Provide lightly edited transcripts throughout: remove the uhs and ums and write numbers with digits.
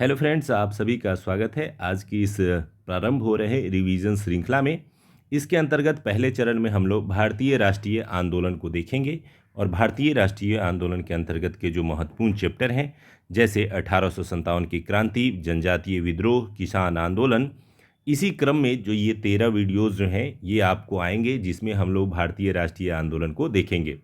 Hello friends, आप सभी का स्वागत है आज की इस प्रारंभ हो रहे रिवीजन श्रृंखला में। इसके अंतर्गत पहले चरण में हम लोग भारतीय राष्ट्रीय आंदोलन को देखेंगे और भारतीय राष्ट्रीय आंदोलन के अंतर्गत के जो महत्वपूर्ण चैप्टर हैं, जैसे 1857 की क्रांति, जनजातीय विद्रोह, किसान आंदोलन। इसी क्रम में जो ये 13 वीडियोज़ जो हैं ये आपको आएंगे, जिसमें हम लोग भारतीय राष्ट्रीय आंदोलन को देखेंगे।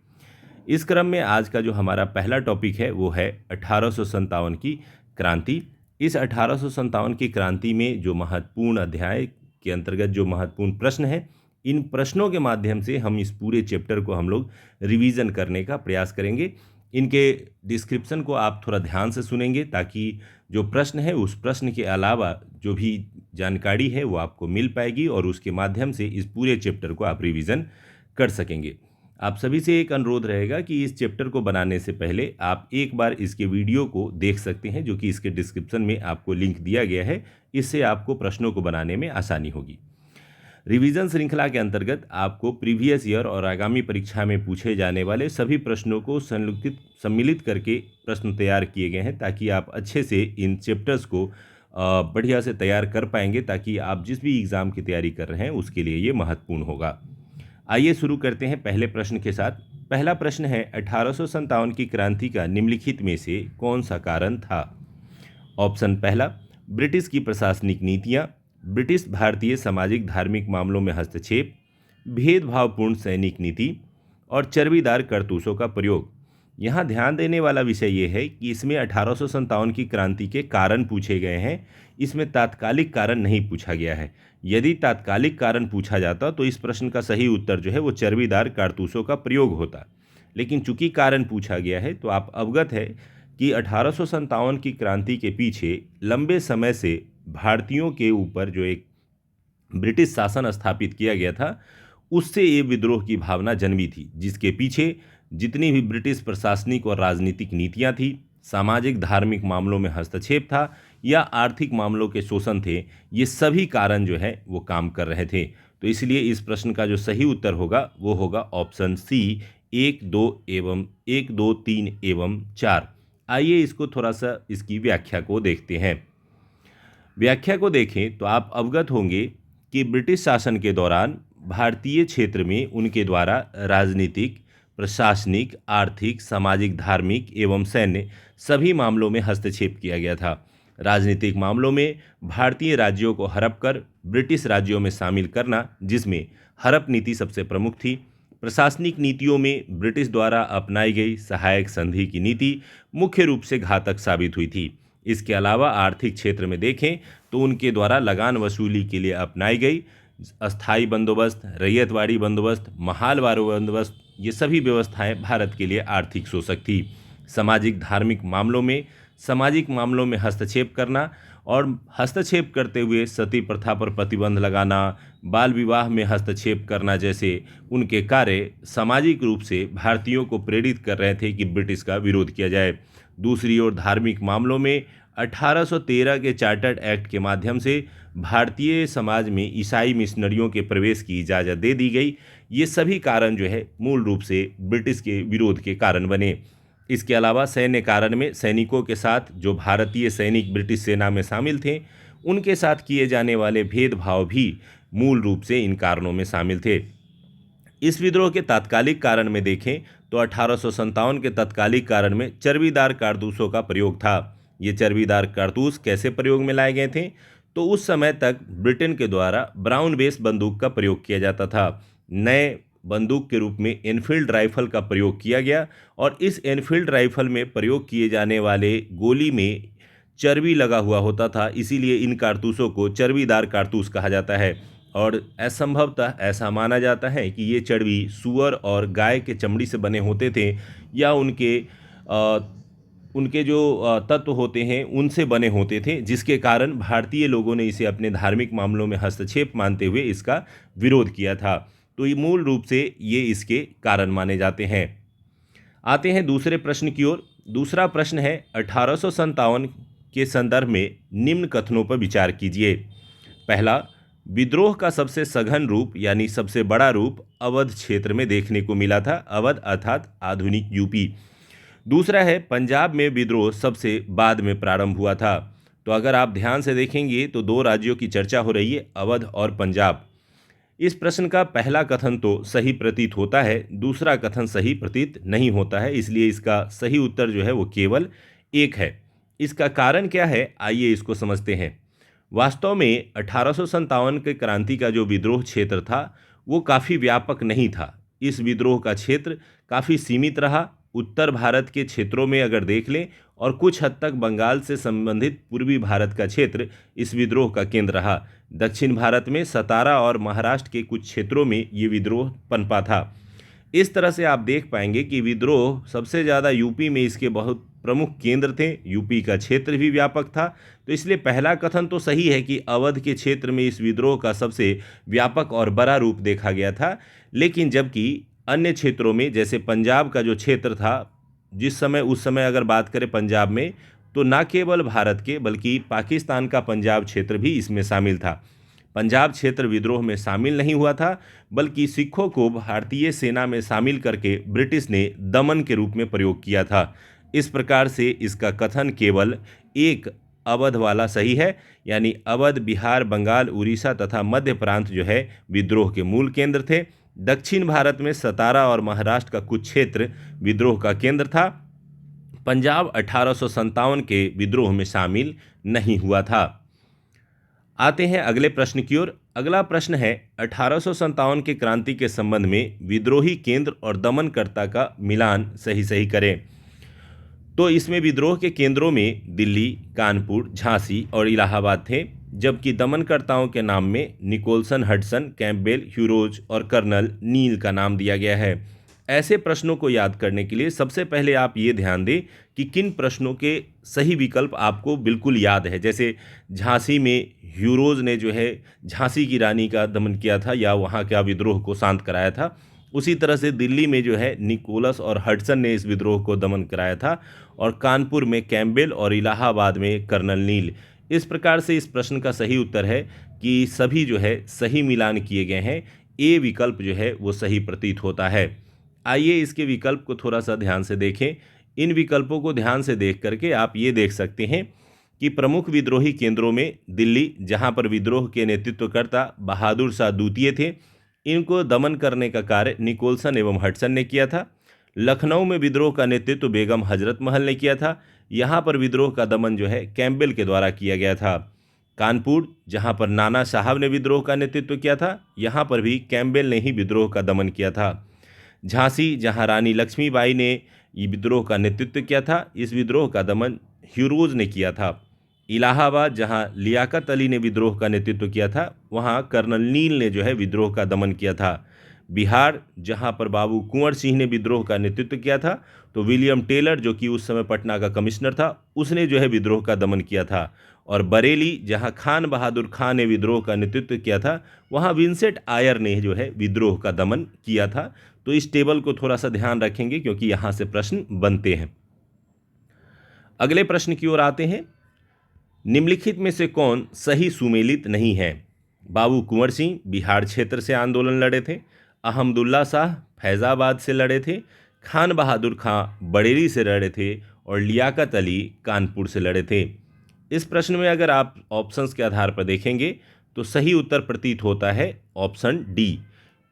इस क्रम में आज का जो हमारा पहला टॉपिक है वो है 1857 की क्रांति। इस 1857 की क्रांति में जो महत्वपूर्ण अध्याय के अंतर्गत जो महत्वपूर्ण प्रश्न हैं, इन प्रश्नों के माध्यम से हम इस पूरे चैप्टर को हम लोग रिवीजन करने का प्रयास करेंगे। इनके डिस्क्रिप्शन को आप थोड़ा ध्यान से सुनेंगे ताकि जो प्रश्न है उस प्रश्न के अलावा जो भी जानकारी है वो आपको मिल पाएगी और उसके माध्यम से इस पूरे चैप्टर को आप रिवीजन कर सकेंगे। आप सभी से एक अनुरोध रहेगा कि इस चैप्टर को बनाने से पहले आप एक बार इसके वीडियो को देख सकते हैं, जो कि इसके डिस्क्रिप्शन में आपको लिंक दिया गया है। इससे आपको प्रश्नों को बनाने में आसानी होगी। रिवीजन श्रृंखला के अंतर्गत आपको प्रीवियस ईयर और आगामी परीक्षा में पूछे जाने वाले सभी प्रश्नों को सम्मिलित करके प्रश्न तैयार किए गए हैं, ताकि आप अच्छे से इन चैप्टर्स को बढ़िया से तैयार कर पाएंगे, ताकि आप जिस भी एग्ज़ाम की तैयारी कर रहे हैं उसके लिए ये महत्वपूर्ण होगा। आइए शुरू करते हैं पहले प्रश्न के साथ। पहला प्रश्न है, 1857 की क्रांति का निम्नलिखित में से कौन सा कारण था? ऑप्शन पहला, ब्रिटिश की प्रशासनिक नीतियाँ, ब्रिटिश भारतीय सामाजिक धार्मिक मामलों में हस्तक्षेप, भेदभावपूर्ण सैनिक नीति और चर्बीदार कारतूसों का प्रयोग। यहाँ ध्यान देने वाला विषय ये है कि इसमें 1857 की क्रांति के कारण पूछे गए हैं, इसमें तात्कालिक कारण नहीं पूछा गया है। यदि तात्कालिक कारण पूछा जाता तो इस प्रश्न का सही उत्तर जो है वो चर्बीदार कारतूसों का प्रयोग होता, लेकिन चूंकि कारण पूछा गया है तो आप अवगत है कि 1857 की क्रांति के पीछे लंबे समय से भारतीयों के ऊपर जो एक ब्रिटिश शासन स्थापित किया गया था, उससे ये विद्रोह की भावना जन्मी थी, जिसके पीछे जितनी भी ब्रिटिश प्रशासनिक और राजनीतिक नीतियां थी, सामाजिक धार्मिक मामलों में हस्तक्षेप था या आर्थिक मामलों के शोषण थे, ये सभी कारण जो है वो काम कर रहे थे। तो इसलिए इस प्रश्न का जो सही उत्तर होगा वो होगा ऑप्शन सी, 1, 2, 3 एवं 4। आइए इसको थोड़ा सा इसकी व्याख्या को देखते हैं। व्याख्या को देखें तो आप अवगत होंगे कि ब्रिटिश शासन के दौरान भारतीय क्षेत्र में उनके द्वारा राजनीतिक, प्रशासनिक, आर्थिक, सामाजिक, धार्मिक एवं सैन्य सभी मामलों में हस्तक्षेप किया गया था। राजनीतिक मामलों में भारतीय राज्यों को हड़प कर ब्रिटिश राज्यों में शामिल करना, जिसमें हड़प नीति सबसे प्रमुख थी। प्रशासनिक नीतियों में ब्रिटिश द्वारा अपनाई गई सहायक संधि की नीति मुख्य रूप से घातक साबित हुई थी। इसके अलावा आर्थिक क्षेत्र में देखें तो उनके द्वारा लगान वसूली के लिए अपनाई गई अस्थाई बंदोबस्त, रैयतवाड़ी बंदोबस्त, महालवारू बंदोबस्त, ये सभी व्यवस्थाएं भारत के लिए आर्थिक शोषक थी। सामाजिक मामलों में हस्तक्षेप करना और हस्तक्षेप करते हुए सती प्रथा पर प्रतिबंध लगाना, बाल विवाह में हस्तक्षेप करना जैसे उनके कार्य सामाजिक रूप से भारतीयों को प्रेरित कर रहे थे कि ब्रिटिश का विरोध किया जाए। दूसरी ओर धार्मिक मामलों में 1813 के चार्टर्ड एक्ट के माध्यम से भारतीय समाज में ईसाई मिशनरियों के प्रवेश की इजाज़त दे दी गई। ये सभी कारण जो है मूल रूप से ब्रिटिश के विरोध के कारण बने। इसके अलावा सैन्य कारण में सैनिकों के साथ जो भारतीय सैनिक ब्रिटिश सेना में शामिल थे, उनके साथ किए जाने वाले भेदभाव भी मूल रूप से इन कारणों में शामिल थे। इस विद्रोह के तात्कालिक कारण में देखें तो 1857 के तात्कालिक कारण में चर्बीदार कारतूसों का प्रयोग था। ये चर्बीदार कारतूस कैसे प्रयोग में लाए गए थे? तो उस समय तक ब्रिटेन के द्वारा ब्राउन बेस बंदूक का प्रयोग किया जाता था। नए बंदूक के रूप में एनफील्ड राइफल का प्रयोग किया गया और इस एनफील्ड राइफल में प्रयोग किए जाने वाले गोली में चर्बी लगा हुआ होता था, इसीलिए इन कारतूसों को चर्बीदार कारतूस कहा जाता है। और असंभवतः ऐसा माना जाता है कि ये चर्बी सूअर और गाय के चमड़ी से बने होते थे या उनके जो तत्व होते हैं उनसे बने होते थे, जिसके कारण भारतीय लोगों ने इसे अपने धार्मिक मामलों में हस्तक्षेप मानते हुए इसका विरोध किया था। तो ये मूल रूप से ये इसके कारण माने जाते हैं। आते हैं दूसरे प्रश्न की ओर। दूसरा प्रश्न है, 1857 के संदर्भ में निम्न कथनों पर विचार कीजिए। पहला, विद्रोह का सबसे सघन रूप यानी सबसे बड़ा रूप अवध क्षेत्र में देखने को मिला था। अवध अर्थात आधुनिक यूपी। दूसरा है, पंजाब में विद्रोह सबसे बाद में प्रारंभ हुआ था। तो अगर आप ध्यान से देखेंगे तो दो राज्यों की चर्चा हो रही है, अवध और पंजाब। इस प्रश्न का पहला कथन तो सही प्रतीत होता है, दूसरा कथन सही प्रतीत नहीं होता है, इसलिए इसका सही उत्तर जो है वो केवल एक है। इसका कारण क्या है, आइए इसको समझते हैं। वास्तव में 1857 के क्रांति का जो विद्रोह क्षेत्र था वो काफ़ी व्यापक नहीं था। इस विद्रोह का क्षेत्र काफ़ी सीमित रहा। उत्तर भारत के क्षेत्रों में अगर देख लें और कुछ हद तक बंगाल से संबंधित पूर्वी भारत का क्षेत्र इस विद्रोह का केंद्र रहा। दक्षिण भारत में सतारा और महाराष्ट्र के कुछ क्षेत्रों में ये विद्रोह पनपा था। इस तरह से आप देख पाएंगे कि विद्रोह सबसे ज़्यादा यूपी में इसके बहुत प्रमुख केंद्र थे। यूपी का क्षेत्र भी व्यापक था, तो इसलिए पहला कथन तो सही है कि अवध के क्षेत्र में इस विद्रोह का सबसे व्यापक और बड़ा रूप देखा गया था। लेकिन जबकि अन्य क्षेत्रों में, जैसे पंजाब का जो क्षेत्र था, उस समय अगर बात करें पंजाब में, तो न केवल भारत के बल्कि पाकिस्तान का पंजाब क्षेत्र भी इसमें शामिल था। पंजाब क्षेत्र विद्रोह में शामिल नहीं हुआ था, बल्कि सिखों को भारतीय सेना में शामिल करके ब्रिटिश ने दमन के रूप में प्रयोग किया था। इस प्रकार से इसका कथन केवल एक अवध वाला सही है, यानी अवध बिहार, बंगाल, उड़ीसा तथा मध्य प्रांत जो है विद्रोह के मूल केंद्र थे। दक्षिण भारत में सतारा और महाराष्ट्र का कुछ क्षेत्र विद्रोह का केंद्र था। पंजाब 1857 के विद्रोह में शामिल नहीं हुआ था। आते हैं अगले प्रश्न की ओर। अगला प्रश्न है 1857 के क्रांति के संबंध में विद्रोही केंद्र और दमनकर्ता का मिलान सही सही करें। तो इसमें विद्रोह के केंद्रों में दिल्ली, कानपुर, झांसी और इलाहाबाद थे, जबकि दमनकर्ताओं के नाम में निकोलसन, हडसन, कैंपबेल, ह्यूरोज और कर्नल नील का नाम दिया गया है। ऐसे प्रश्नों को याद करने के लिए सबसे पहले आप ये ध्यान दें कि किन प्रश्नों के सही विकल्प आपको बिल्कुल याद है। जैसे झांसी में ह्यूरोज ने जो है झांसी की रानी का दमन किया था या वहाँ का विद्रोह को शांत कराया था। उसी तरह से दिल्ली में जो है निकोलस और हडसन ने इस विद्रोह को दमन कराया था, और कानपुर में कैंपबेल और इलाहाबाद में कर्नल नील। इस प्रकार से इस प्रश्न का सही उत्तर है कि सभी जो है सही मिलान किए गए हैं। ए विकल्प जो है वो सही प्रतीत होता है। आइए इसके विकल्प को थोड़ा सा ध्यान से देखें। इन विकल्पों को ध्यान से देख करके आप ये देख सकते हैं कि प्रमुख विद्रोही केंद्रों में दिल्ली, जहां पर विद्रोह के नेतृत्वकर्ता बहादुर शाह द्वितीय थे, इनको दमन करने का कार्य निकोलसन एवं हडसन ने किया था। लखनऊ में विद्रोह का नेतृत्व बेगम हजरत महल ने किया था। यहाँ पर विद्रोह का दमन जो है कैंपबेल के द्वारा किया गया था। कानपुर, जहाँ पर नाना साहब ने विद्रोह का नेतृत्व किया था, यहाँ पर भी कैंपबेल ने ही विद्रोह का दमन किया था। झांसी, जहाँ रानी लक्ष्मीबाई ने ये विद्रोह का नेतृत्व किया था, इस विद्रोह का दमन ह्यूरोज ने किया था। इलाहाबाद, जहां लियाकत अली ने विद्रोह का नेतृत्व किया था, वहां कर्नल नील ने जो है विद्रोह का दमन किया था। बिहार, जहां पर बाबू कुंवर सिंह ने विद्रोह का नेतृत्व किया था, तो विलियम टेलर, जो कि उस समय पटना का कमिश्नर था, उसने जो है विद्रोह का दमन किया था। और बरेली, जहां खान बहादुर खान ने विद्रोह का नेतृत्व किया था, वहां विंसेंट आयर ने जो है विद्रोह का दमन किया था। तो इस टेबल को थोड़ा सा ध्यान रखेंगे क्योंकि यहाँ से प्रश्न बनते हैं। अगले प्रश्न की ओर आते हैं। निम्नलिखित में से कौन सही सुमेलित नहीं है? बाबू कुंवर सिंह बिहार क्षेत्र से आंदोलन लड़े थे। अहमदुल्ला शाह फैज़ाबाद से लड़े थे। खान बहादुर खां बरेली से लड़े थे और लियाकत अली कानपुर से लड़े थे। इस प्रश्न में अगर आप ऑप्शंस के आधार पर देखेंगे तो सही उत्तर प्रतीत होता है ऑप्शन डी,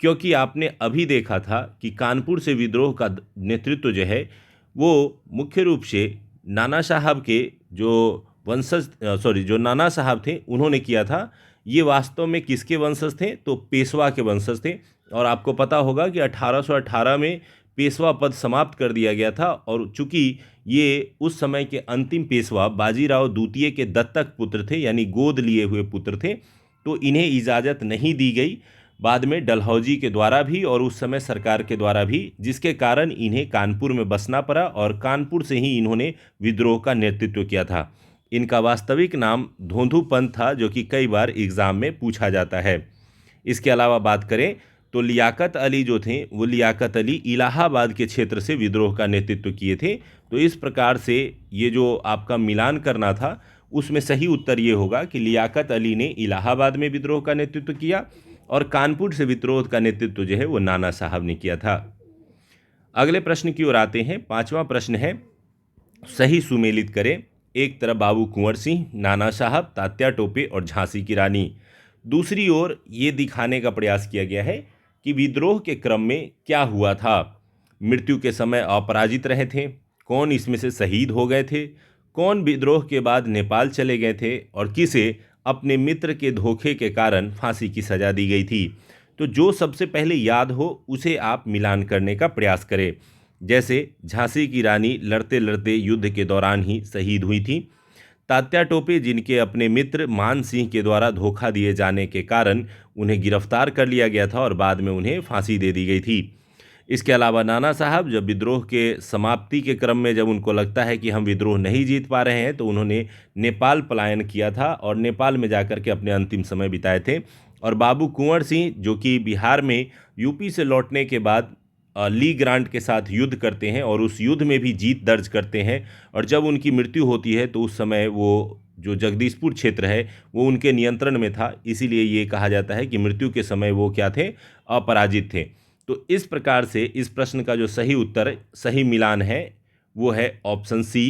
क्योंकि आपने अभी देखा था कि कानपुर से विद्रोह का नेतृत्व जो है वो मुख्य रूप से नाना साहब के जो नाना साहब थे उन्होंने किया था। ये वास्तव में किसके वंशज थे? तो पेशवा के वंशज थे। और आपको पता होगा कि 1818 में पेशवा पद समाप्त कर दिया गया था, और चूंकि ये उस समय के अंतिम पेशवा बाजीराव द्वितीय के दत्तक पुत्र थे, यानी गोद लिए हुए पुत्र थे, तो इन्हें इजाज़त नहीं दी गई बाद में डलहौजी के द्वारा भी और उस समय सरकार के द्वारा भी, जिसके कारण इन्हें कानपुर में बसना पड़ा और कानपुर से ही इन्होंने विद्रोह का नेतृत्व किया था। इनका वास्तविक नाम धोंधू पंत था, जो कि कई बार एग्ज़ाम में पूछा जाता है। इसके अलावा बात करें तो लियाकत अली जो थे, वो लियाकत अली इलाहाबाद के क्षेत्र से विद्रोह का नेतृत्व किए थे। तो इस प्रकार से ये जो आपका मिलान करना था उसमें सही उत्तर ये होगा कि लियाकत अली ने इलाहाबाद में विद्रोह का नेतृत्व किया और कानपुर से विद्रोह का नेतृत्व जो है वो नाना साहब ने किया था। अगले प्रश्न की ओर आते हैं। 5वां प्रश्न है, सही सुमेलित करें। एक तरफ बाबू कुंवर सिंह, नाना साहब, तात्या टोपे और झांसी की रानी। दूसरी ओर ये दिखाने का प्रयास किया गया है कि विद्रोह के क्रम में क्या हुआ था। मृत्यु के समय अपराजित रहे थे, कौन इसमें से शहीद हो गए थे, कौन विद्रोह के बाद नेपाल चले गए थे और किसे अपने मित्र के धोखे के कारण फांसी की सज़ा दी गई थी। तो जो सबसे पहले याद हो उसे आप मिलान करने का प्रयास करें। जैसे झांसी की रानी लड़ते लड़ते युद्ध के दौरान ही शहीद हुई थी। तात्या टोपे जिनके अपने मित्र मान सिंह के द्वारा धोखा दिए जाने के कारण उन्हें गिरफ्तार कर लिया गया था और बाद में उन्हें फांसी दे दी गई थी। इसके अलावा नाना साहब जब विद्रोह के समाप्ति के क्रम में जब उनको लगता है कि हम विद्रोह नहीं जीत पा रहे हैं तो उन्होंने नेपाल पलायन किया था और नेपाल में जाकर के अपने अंतिम समय बिताए थे। और बाबू कुंवर सिंह जो कि बिहार में यूपी से लौटने के बाद ली ग्रांट के साथ युद्ध करते हैं और उस युद्ध में भी जीत दर्ज करते हैं और जब उनकी मृत्यु होती है तो उस समय वो जो जगदीशपुर क्षेत्र है वो उनके नियंत्रण में था, इसीलिए ये कहा जाता है कि मृत्यु के समय वो क्या थे, अपराजित थे। तो इस प्रकार से इस प्रश्न का जो सही उत्तर, सही मिलान है वो है ऑप्शन सी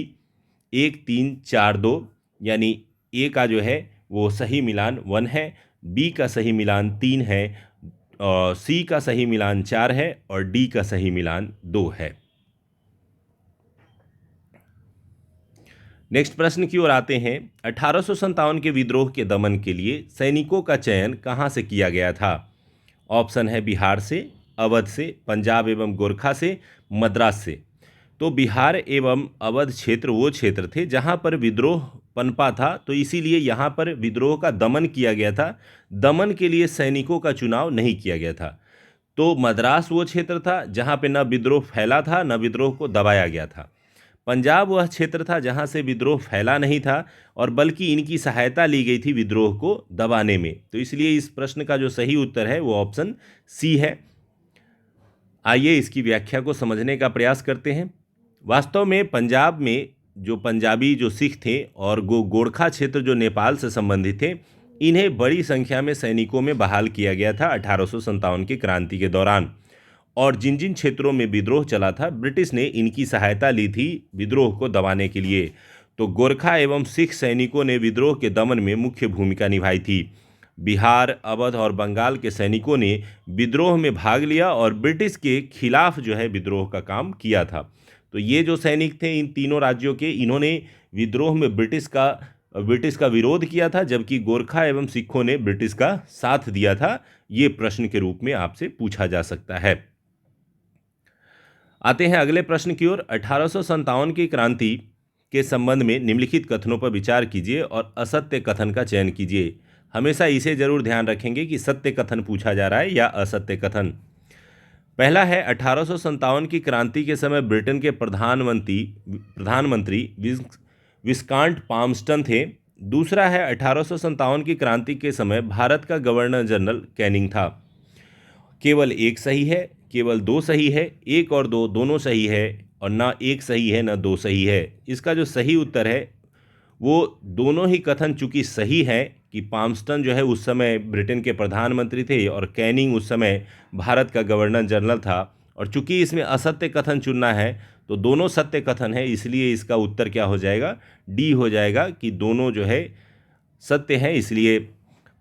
1 3 4 2, यानी ए का जो है वो सही मिलान 1 है, बी का सही मिलान 3 है, सी का सही मिलान 4 है और डी का सही मिलान 2 है। नेक्स्ट प्रश्न की ओर आते हैं। 1857 के विद्रोह के दमन के लिए सैनिकों का चयन कहाँ से किया गया था? ऑप्शन है बिहार से, अवध से, पंजाब एवं गोरखा से, मद्रास से। तो बिहार एवं अवध क्षेत्र वो क्षेत्र थे जहाँ पर विद्रोह पनपा था, तो इसीलिए यहाँ पर विद्रोह का दमन किया गया था। दमन के लिए सैनिकों का चुनाव नहीं किया गया था। तो मद्रास वो क्षेत्र था जहाँ पे न विद्रोह फैला था न विद्रोह को दबाया गया था। पंजाब वह क्षेत्र था जहाँ से विद्रोह फैला नहीं था और बल्कि इनकी सहायता ली गई थी विद्रोह को दबाने में। तो इसलिए इस प्रश्न का जो सही उत्तर है वो ऑप्शन सी है। आइए इसकी व्याख्या को समझने का प्रयास करते हैं। वास्तव में पंजाब में जो पंजाबी जो सिख थे और गोरखा क्षेत्र जो नेपाल से संबंधित थे, इन्हें बड़ी संख्या में सैनिकों में बहाल किया गया था 1857 की क्रांति के दौरान। और जिन जिन क्षेत्रों में विद्रोह चला था ब्रिटिश ने इनकी सहायता ली थी विद्रोह को दबाने के लिए। तो गोरखा एवं सिख सैनिकों ने विद्रोह के दमन में मुख्य भूमिका निभाई थी। बिहार, अवध और बंगाल के सैनिकों ने विद्रोह में भाग लिया और ब्रिटिश के खिलाफ जो है विद्रोह का काम किया था। तो ये जो सैनिक थे इन तीनों राज्यों के, इन्होंने विद्रोह में ब्रिटिश का विरोध किया था, जबकि गोरखा एवं सिखों ने ब्रिटिश का साथ दिया था। ये प्रश्न के रूप में आपसे पूछा जा सकता है। आते हैं अगले प्रश्न की ओर। 1857 की क्रांति के संबंध में निम्नलिखित कथनों पर विचार कीजिए और असत्य कथन का चयन कीजिए। हमेशा इसे जरूर ध्यान रखेंगे कि सत्य कथन पूछा जा रहा है या असत्य कथन। पहला है 1857 की क्रांति के समय ब्रिटेन के प्रधानमंत्री विस्काउंट पाल्मस्टन थे। दूसरा है 1857 की क्रांति के समय भारत का गवर्नर जनरल कैनिंग था। केवल एक सही है, केवल दो सही है, एक और दो दोनों सही है और ना एक सही है ना दो सही है। इसका जो सही उत्तर है वो दोनों ही कथन चूँकि सही है कि पाल्मस्टन जो है उस समय ब्रिटेन के प्रधानमंत्री थे और कैनिंग उस समय भारत का गवर्नर जनरल था, और चूँकि इसमें असत्य कथन चुनना है तो दोनों सत्य कथन है, इसलिए इसका उत्तर क्या हो जाएगा, डी हो जाएगा कि दोनों जो है सत्य है, इसलिए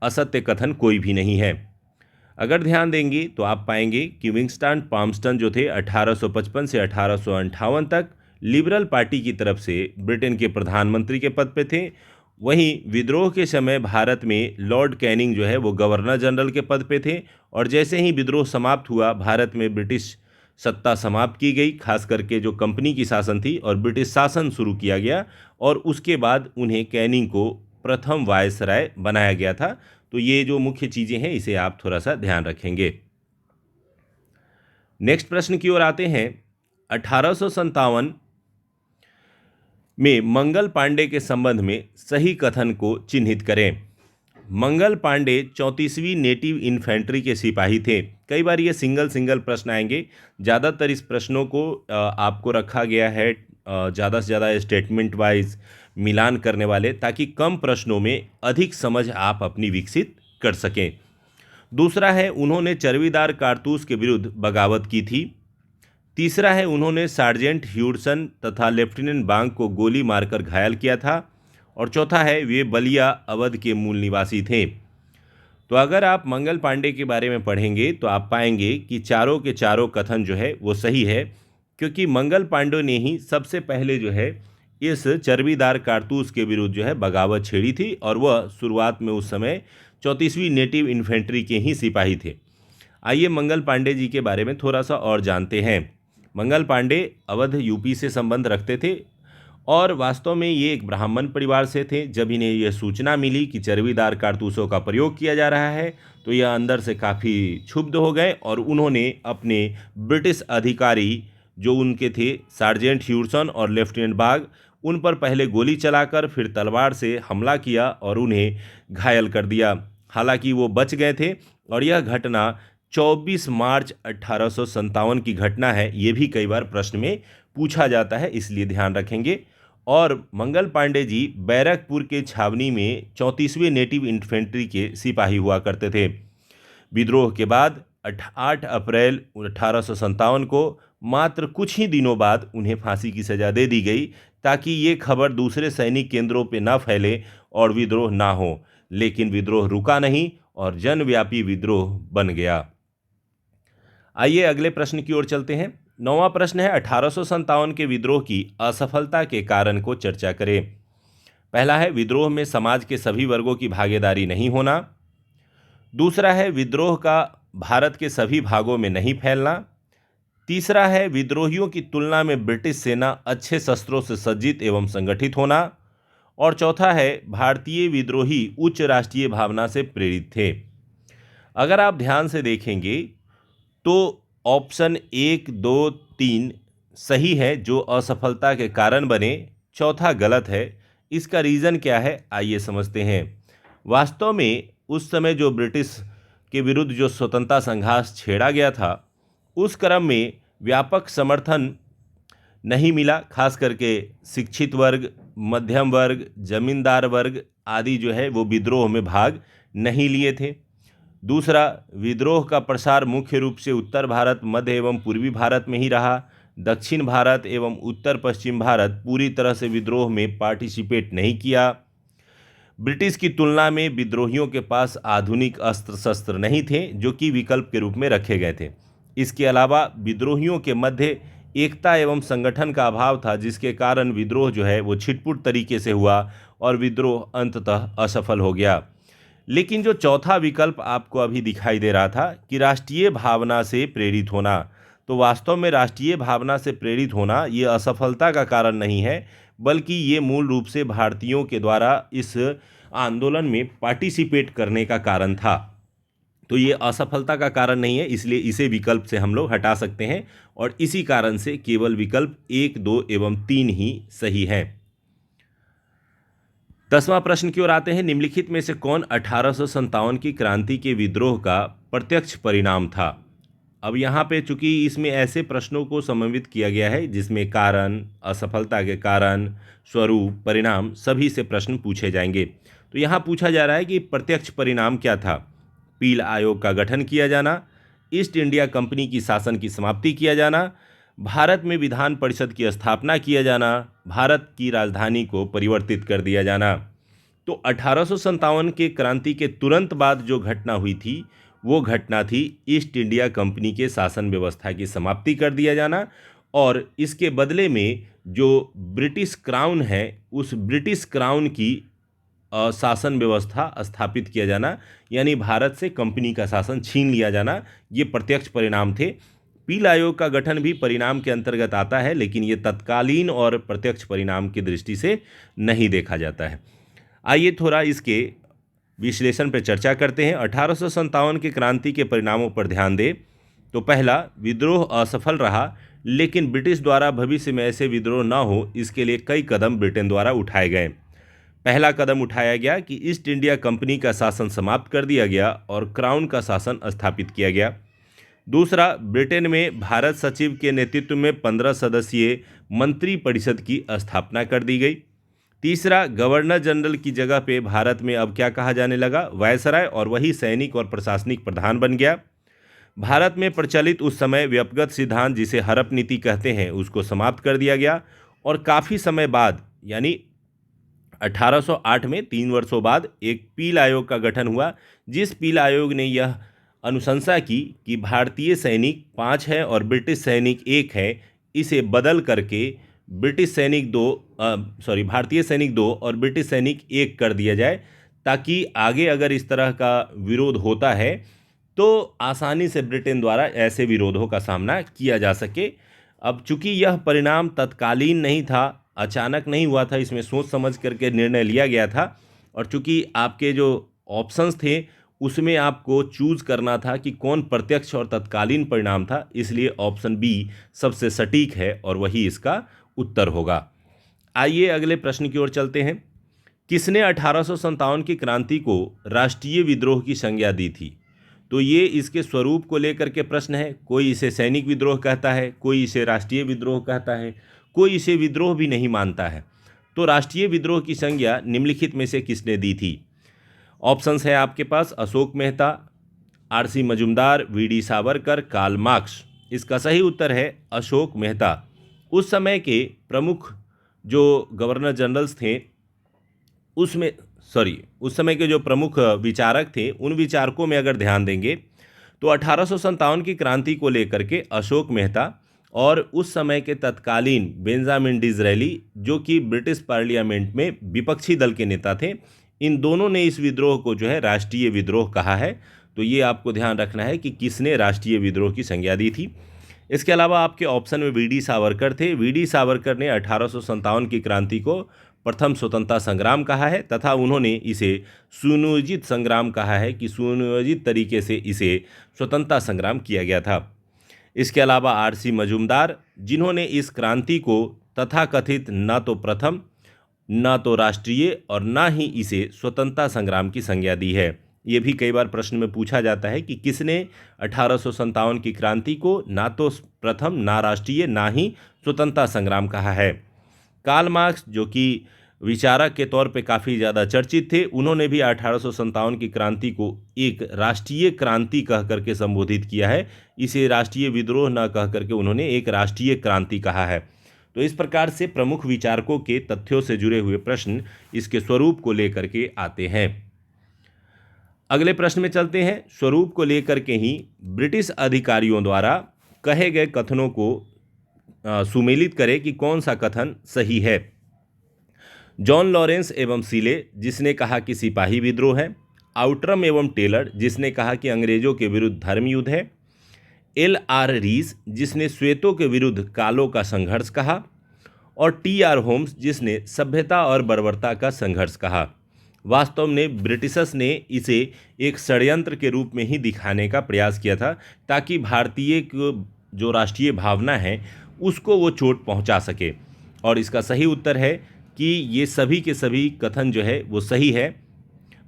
असत्य कथन कोई भी नहीं है। अगर ध्यान देंगे तो आप पाएंगे कि विस्काउंट पाल्मस्टन जो थे 1855 से 1858 तक लिबरल पार्टी की तरफ से ब्रिटेन के प्रधानमंत्री के पद पे थे। वहीं विद्रोह के समय भारत में लॉर्ड कैनिंग जो है वो गवर्नर जनरल के पद पे थे, और जैसे ही विद्रोह समाप्त हुआ भारत में ब्रिटिश सत्ता समाप्त की गई, खास करके जो कंपनी की शासन थी, और ब्रिटिश शासन शुरू किया गया और उसके बाद उन्हें कैनिंग को प्रथम वायसराय बनाया गया था। तो ये जो मुख्य चीज़ें हैं इसे आप थोड़ा सा ध्यान रखेंगे। नेक्स्ट प्रश्न की ओर आते हैं। 1857 में मंगल पांडे के संबंध में सही कथन को चिन्हित करें। मंगल पांडे 34वीं नेटिव इन्फेंट्री के सिपाही थे। कई बार ये सिंगल प्रश्न आएंगे। ज़्यादातर इस प्रश्नों को आपको रखा गया है ज़्यादा से ज़्यादा स्टेटमेंट वाइज मिलान करने वाले, ताकि कम प्रश्नों में अधिक समझ आप अपनी विकसित कर सकें। दूसरा है उन्होंने चर्बीदार कारतूस के विरुद्ध बगावत की थी। तीसरा है उन्होंने सार्जेंट ह्यूडसन तथा लेफ्टिनेंट बांग को गोली मारकर घायल किया था। और चौथा है वे बलिया अवध के मूल निवासी थे। तो अगर आप मंगल पांडे के बारे में पढ़ेंगे तो आप पाएंगे कि चारों के चारों कथन जो है वो सही है, क्योंकि मंगल पांडे ने ही सबसे पहले जो है इस चर्बीदार कारतूस के विरुद्ध जो है बगावत छेड़ी थी, और वह शुरुआत में उस समय 34वीं नेटिव इन्फेंट्री के ही सिपाही थे। आइए मंगल पांडे जी के बारे में थोड़ा सा और जानते हैं। मंगल पांडे अवध यूपी से संबंध रखते थे और वास्तव में ये एक ब्राह्मण परिवार से थे। जब इन्हें यह सूचना मिली कि चर्बीदार कारतूसों का प्रयोग किया जा रहा है तो यह अंदर से काफ़ी क्षुब्ध हो गए और उन्होंने अपने ब्रिटिश अधिकारी जो उनके थे सार्जेंट ह्यूडसन और लेफ्टिनेंट बाग, उन पर पहले गोली चलाकर फिर तलवार से हमला किया और उन्हें घायल कर दिया। हालांकि वो बच गए थे और यह घटना 24 मार्च 1857 की घटना है। ये भी कई बार प्रश्न में पूछा जाता है, इसलिए ध्यान रखेंगे। और मंगल पांडे जी बैरकपुर के छावनी में 34वें नेटिव इन्फेंट्री के सिपाही हुआ करते थे। विद्रोह के बाद 8 अप्रैल 1857 को मात्र कुछ ही दिनों बाद उन्हें फांसी की सज़ा दे दी गई, ताकि ये खबर दूसरे सैनिक केंद्रों पर न फैले और विद्रोह ना हो। लेकिन विद्रोह रुका नहीं और जनव्यापी विद्रोह बन गया। आइए अगले प्रश्न की ओर चलते हैं। 9वां प्रश्न है 1857 के विद्रोह की असफलता के कारण को चर्चा करें। पहला है विद्रोह में समाज के सभी वर्गों की भागीदारी नहीं होना। दूसरा है विद्रोह का भारत के सभी भागों में नहीं फैलना। तीसरा है विद्रोहियों की तुलना में ब्रिटिश सेना अच्छे शस्त्रों से सज्जित एवं संगठित होना। और चौथा है भारतीय विद्रोही उच्च राष्ट्रीय भावना से प्रेरित थे। अगर आप ध्यान से देखेंगे तो ऑप्शन 1, 2, 3 सही है जो असफलता के कारण बने, चौथा गलत है। इसका रीज़न क्या है आइए समझते हैं। वास्तव में उस समय जो ब्रिटिश के विरुद्ध जो स्वतंत्रता संघर्ष छेड़ा गया था उस क्रम में व्यापक समर्थन नहीं मिला। खास करके शिक्षित वर्ग, मध्यम वर्ग, जमींदार वर्ग आदि जो है वो विद्रोह में भाग नहीं लिए थे। दूसरा, विद्रोह का प्रसार मुख्य रूप से उत्तर भारत, मध्य एवं पूर्वी भारत में ही रहा। दक्षिण भारत एवं उत्तर पश्चिम भारत पूरी तरह से विद्रोह में पार्टिसिपेट नहीं किया। ब्रिटिश की तुलना में विद्रोहियों के पास आधुनिक अस्त्र शस्त्र नहीं थे जो कि विकल्प के रूप में रखे गए थे। इसके अलावा विद्रोहियों के मध्य एकता एवं संगठन का अभाव था, जिसके कारण विद्रोह जो है वो छिटपुट तरीके से हुआ और विद्रोह अंततः असफल हो गया। लेकिन जो चौथा विकल्प आपको अभी दिखाई दे रहा था कि राष्ट्रीय भावना से प्रेरित होना, तो वास्तव में राष्ट्रीय भावना से प्रेरित होना ये असफलता का कारण नहीं है, बल्कि ये मूल रूप से भारतीयों के द्वारा इस आंदोलन में पार्टिसिपेट करने का कारण था। तो ये असफलता का कारण नहीं है, इसलिए इसे विकल्प से हम लोग हटा सकते हैं और इसी कारण से केवल विकल्प 1, 2 एवं 3 ही सही है। 10वां प्रश्न की ओर आते हैं। निम्नलिखित में से कौन 1857 की क्रांति के विद्रोह का प्रत्यक्ष परिणाम था? अब यहाँ पे चूंकि इसमें ऐसे प्रश्नों को समन्वित किया गया है जिसमें कारण, असफलता के कारण, स्वरूप, परिणाम सभी से प्रश्न पूछे जाएंगे। तो यहाँ पूछा जा रहा है कि प्रत्यक्ष परिणाम क्या था? पील आयोग का गठन किया जाना, ईस्ट इंडिया कंपनी की शासन की समाप्ति किया जाना, भारत में विधान परिषद की स्थापना किया जाना, भारत की राजधानी को परिवर्तित कर दिया जाना। तो 1857 के क्रांति के तुरंत बाद जो घटना हुई थी वो घटना थी ईस्ट इंडिया कंपनी के शासन व्यवस्था की समाप्ति कर दिया जाना, और इसके बदले में जो ब्रिटिश क्राउन है उस ब्रिटिश क्राउन की शासन व्यवस्था स्थापित किया जाना, यानी भारत से कंपनी का शासन छीन लिया जाना, ये प्रत्यक्ष परिणाम थे। पील आयोग का गठन भी परिणाम के अंतर्गत आता है, लेकिन ये तत्कालीन और प्रत्यक्ष परिणाम की दृष्टि से नहीं देखा जाता है। आइए थोड़ा इसके विश्लेषण पर चर्चा करते हैं। 1857 के क्रांति के परिणामों पर ध्यान दें तो पहला, विद्रोह असफल रहा, लेकिन ब्रिटिश द्वारा भविष्य में ऐसे विद्रोह न हो इसके लिए कई कदम ब्रिटेन द्वारा उठाए गए। पहला कदम उठाया गया कि ईस्ट इंडिया कंपनी का शासन समाप्त कर दिया गया और क्राउन का शासन स्थापित किया गया। दूसरा, ब्रिटेन में भारत सचिव के नेतृत्व में 15 सदस्यीय मंत्री परिषद की स्थापना कर दी गई। तीसरा, गवर्नर जनरल की जगह पे भारत में अब क्या कहा जाने लगा? वायसराय, और वही सैनिक और प्रशासनिक प्रधान बन गया। भारत में प्रचलित उस समय व्यक्तिगत सिद्धांत जिसे हड़प नीति कहते हैं उसको समाप्त कर दिया गया और काफ़ी समय बाद यानी 1808 में 3 वर्षों बाद एक पील आयोग का गठन हुआ, जिस पील आयोग ने यह अनुशंसा की कि भारतीय सैनिक 5 है और ब्रिटिश सैनिक 1 है, इसे बदल करके भारतीय सैनिक 2 और ब्रिटिश सैनिक 1 कर दिया जाए, ताकि आगे अगर इस तरह का विरोध होता है तो आसानी से ब्रिटेन द्वारा ऐसे विरोधों का सामना किया जा सके। अब चूंकि यह परिणाम तत्कालीन नहीं था, अचानक नहीं हुआ था, इसमें सोच समझ करके निर्णय लिया गया था और चूंकि आपके जो ऑप्शंस थे उसमें आपको चूज करना था कि कौन प्रत्यक्ष और तत्कालीन परिणाम था, इसलिए ऑप्शन बी सबसे सटीक है और वही इसका उत्तर होगा। आइए अगले प्रश्न की ओर चलते हैं। किसने 1857 की क्रांति को राष्ट्रीय विद्रोह की संज्ञा दी थी? तो ये इसके स्वरूप को लेकर के प्रश्न है। कोई इसे सैनिक विद्रोह कहता है, कोई इसे राष्ट्रीय विद्रोह कहता है, कोई इसे विद्रोह भी नहीं मानता है। तो राष्ट्रीय विद्रोह की संज्ञा निम्नलिखित में से किसने दी थी? ऑप्शंस है आपके पास Ashok Mehta, R C Majumdar, V D Savarkar, Karl Marx. इसका सही उत्तर है अशोक मेहता। उस समय के प्रमुख जो गवर्नर जनरल्स थे उस समय के जो प्रमुख विचारक थे, उन विचारकों में अगर ध्यान देंगे तो 1857 की क्रांति को लेकर के अशोक मेहता और उस समय के तत्कालीन बेंजामिन डिज़रायली जो कि ब्रिटिश पार्लियामेंट में विपक्षी दल के नेता थे, इन दोनों ने इस विद्रोह को जो है राष्ट्रीय विद्रोह कहा है। तो ये आपको ध्यान रखना है कि किसने राष्ट्रीय विद्रोह की संज्ञा दी थी। इसके अलावा आपके ऑप्शन में वीडी सावरकर थे। वीडी सावरकर ने 1857 की क्रांति को प्रथम स्वतंत्रता संग्राम कहा है तथा उन्होंने इसे सुनियोजित संग्राम कहा है कि सुनियोजित तरीके से इसे स्वतंत्रता संग्राम किया गया था। इसके अलावा आरसी मजूमदार, जिन्होंने इस क्रांति को तथाकथित न तो प्रथम, न तो राष्ट्रीय और न ही इसे स्वतंत्रता संग्राम की संज्ञा दी है। ये भी कई बार प्रश्न में पूछा जाता है कि किसने 1857 की क्रांति को ना तो प्रथम, ना राष्ट्रीय, ना ही स्वतंत्रता संग्राम कहा है। कार्ल मार्क्स जो कि विचारक के तौर पे काफ़ी ज़्यादा चर्चित थे, उन्होंने भी 1857 की क्रांति को एक राष्ट्रीय क्रांति कह करके संबोधित किया है। इसे राष्ट्रीय विद्रोह न कह करके उन्होंने एक राष्ट्रीय क्रांति कहा है। तो इस प्रकार से प्रमुख विचारकों के तथ्यों से जुड़े हुए प्रश्न इसके स्वरूप को लेकर के आते हैं। अगले प्रश्न में चलते हैं। स्वरूप को लेकर के ही ब्रिटिश अधिकारियों द्वारा कहे गए कथनों को सुमेलित करें कि कौन सा कथन सही है। जॉन लॉरेंस एवं सीले जिसने कहा कि सिपाही विद्रोह है, आउट्रम एवं टेलर जिसने कहा कि अंग्रेजों के विरुद्ध धर्म युद्ध है, LR रीस जिसने श्वेतों के विरुद्ध कालों का संघर्ष कहा और TR होम्स जिसने सभ्यता और बर्बरता का संघर्ष कहा। वास्तव में ब्रिटिशर्स ने इसे एक षड्यंत्र के रूप में ही दिखाने का प्रयास किया था ताकि भारतीय जो राष्ट्रीय भावना है उसको वो चोट पहुंचा सके। और इसका सही उत्तर है कि ये सभी के सभी कथन जो है वो सही है।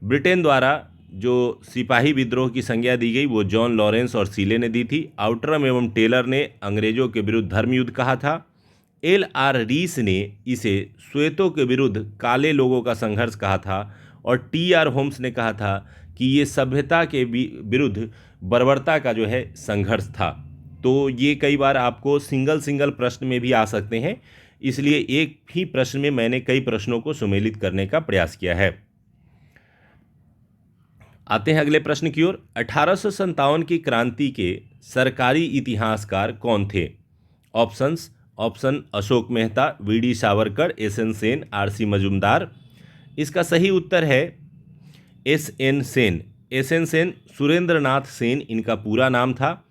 ब्रिटेन द्वारा जो सिपाही विद्रोह की संज्ञा दी गई वो जॉन लॉरेंस और सीले ने दी थी। आउट्रम एवं टेलर ने अंग्रेजों के विरुद्ध धर्म युद्ध कहा था। LR रीस ने इसे श्वेतों के विरुद्ध काले लोगों का संघर्ष कहा था और TR होम्स ने कहा था कि ये सभ्यता के विरुद्ध बर्बरता का जो है संघर्ष था। तो ये कई बार आपको सिंगल प्रश्न में भी आ सकते हैं, इसलिए एक ही प्रश्न में मैंने कई प्रश्नों को सुमेलित करने का प्रयास किया है। आते हैं अगले प्रश्न की ओर। 1857 की क्रांति के सरकारी इतिहासकार कौन थे? Option Ashok Mehta, V D Savarkar, SN Sen, RC Majumdar. इसका सही उत्तर है SN सेन। SN सेन सुरेंद्रनाथ सेन इनका पूरा नाम था।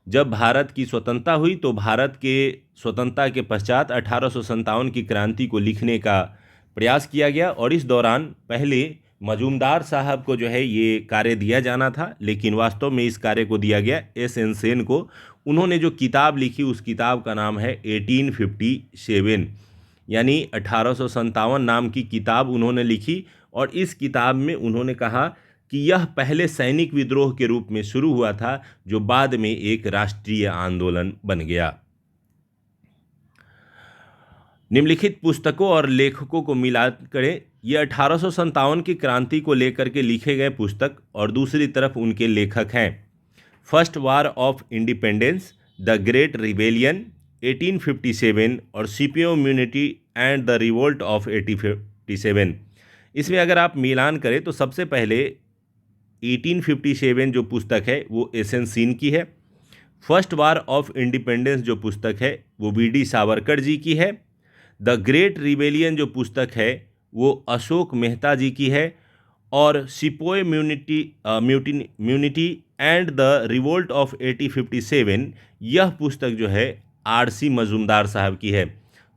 जब भारत की स्वतंत्रता हुई तो भारत के स्वतंत्रता के पश्चात 1857 की क्रांति को लिखने का प्रयास किया गया और इस दौरान पहले मजूमदार साहब को जो है ये कार्य दिया जाना था, लेकिन वास्तव में इस कार्य को दिया गया SN सेन को। उन्होंने जो किताब लिखी उस किताब का नाम है 1857, यानी 1857 नाम की किताब उन्होंने लिखी और इस किताब में उन्होंने कहा कि यह पहले सैनिक विद्रोह के रूप में शुरू हुआ था जो बाद में एक राष्ट्रीय आंदोलन बन गया। निम्नलिखित पुस्तकों और लेखकों को मिला करें। यह 1857 की क्रांति को लेकर के लिखे गए पुस्तक और दूसरी तरफ उनके लेखक हैं। First war of independence, the great rebellion, 1857 और sepoy mutiny and the revolt of 1857। इसमें अगर आप मिलान करें तो सबसे पहले 1857 जो पुस्तक है वो एस.एन. सीन की है। फर्स्ट वार ऑफ इंडिपेंडेंस जो पुस्तक है वो वी.डी. सावरकर जी की है। द ग्रेट रिबेलियन जो पुस्तक है वो अशोक मेहता जी की है। और sepoy mutiny and the revolt of 1857 यह पुस्तक जो है आर.सी. मजूमदार साहब की है।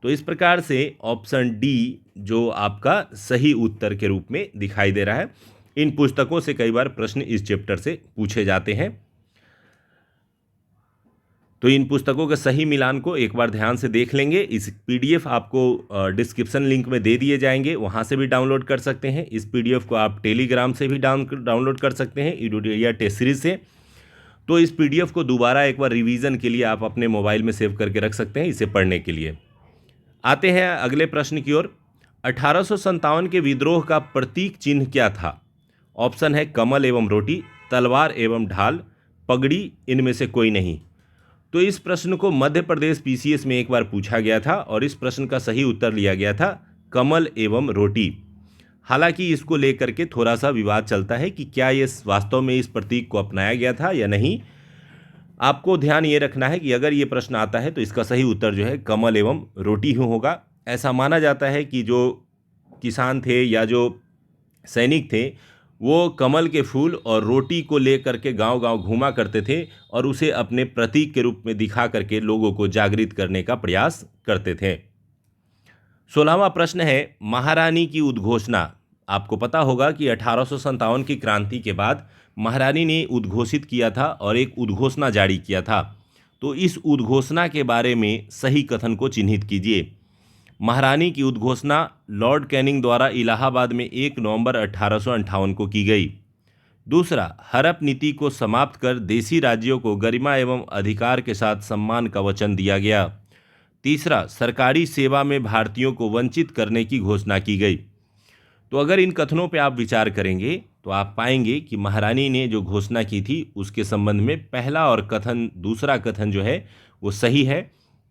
तो इस प्रकार से ऑप्शन डी जो आपका सही उत्तर के रूप में दिखाई दे रहा है। इन पुस्तकों से कई बार प्रश्न इस चैप्टर से पूछे जाते हैं, तो इन पुस्तकों के सही मिलान को एक बार ध्यान से देख लेंगे। इस पीडीएफ आपको डिस्क्रिप्शन लिंक में दे दिए जाएंगे, वहां से भी डाउनलोड कर सकते हैं। इस पीडीएफ को आप टेलीग्राम से भी डाउनलोड कर सकते हैं, यूडोरिया टेस्ट सीरीज से। तो इस पीडीएफ को दोबारा एक बार रिवीजन के लिए आप अपने मोबाइल में सेव करके रख सकते हैं इसे पढ़ने के लिए। आते हैं अगले प्रश्न की ओर। 1857 के विद्रोह का प्रतीक चिन्ह क्या था? ऑप्शन है कमल एवं रोटी, तलवार एवं ढाल, पगड़ी, इनमें से कोई नहीं। तो इस प्रश्न को मध्य प्रदेश पीसीएस में एक बार पूछा गया था और इस प्रश्न का सही उत्तर लिया गया था कमल एवं रोटी। हालांकि इसको लेकर के थोड़ा सा विवाद चलता है कि क्या ये वास्तव में इस प्रतीक को अपनाया गया था या नहीं। आपको ध्यान ये रखना है कि अगर ये प्रश्न आता है तो इसका सही उत्तर जो है कमल एवं रोटी ही होगा। ऐसा माना जाता है कि जो किसान थे या जो सैनिक थे वो कमल के फूल और रोटी को लेकर के गांव-गांव घूमा करते थे और उसे अपने प्रतीक के रूप में दिखा करके लोगों को जागृत करने का प्रयास करते थे। 16वां प्रश्न है महारानी की उद्घोषणा। आपको पता होगा कि 1857 की क्रांति के बाद महारानी ने उद्घोषित किया था और एक उद्घोषणा जारी किया था। तो इस उद्घोषणा के बारे में सही कथन को चिन्हित कीजिए। महारानी की उद्घोषणा लॉर्ड कैनिंग द्वारा इलाहाबाद में 1 नवंबर 1858 को की गई। दूसरा, हड़प नीति को समाप्त कर देशी राज्यों को गरिमा एवं अधिकार के साथ सम्मान का वचन दिया गया। तीसरा, सरकारी सेवा में भारतीयों को वंचित करने की घोषणा की गई। तो अगर इन कथनों पर आप विचार करेंगे तो आप पाएंगे कि महारानी ने जो घोषणा की थी उसके संबंध में पहला और दूसरा कथन जो है वो सही है,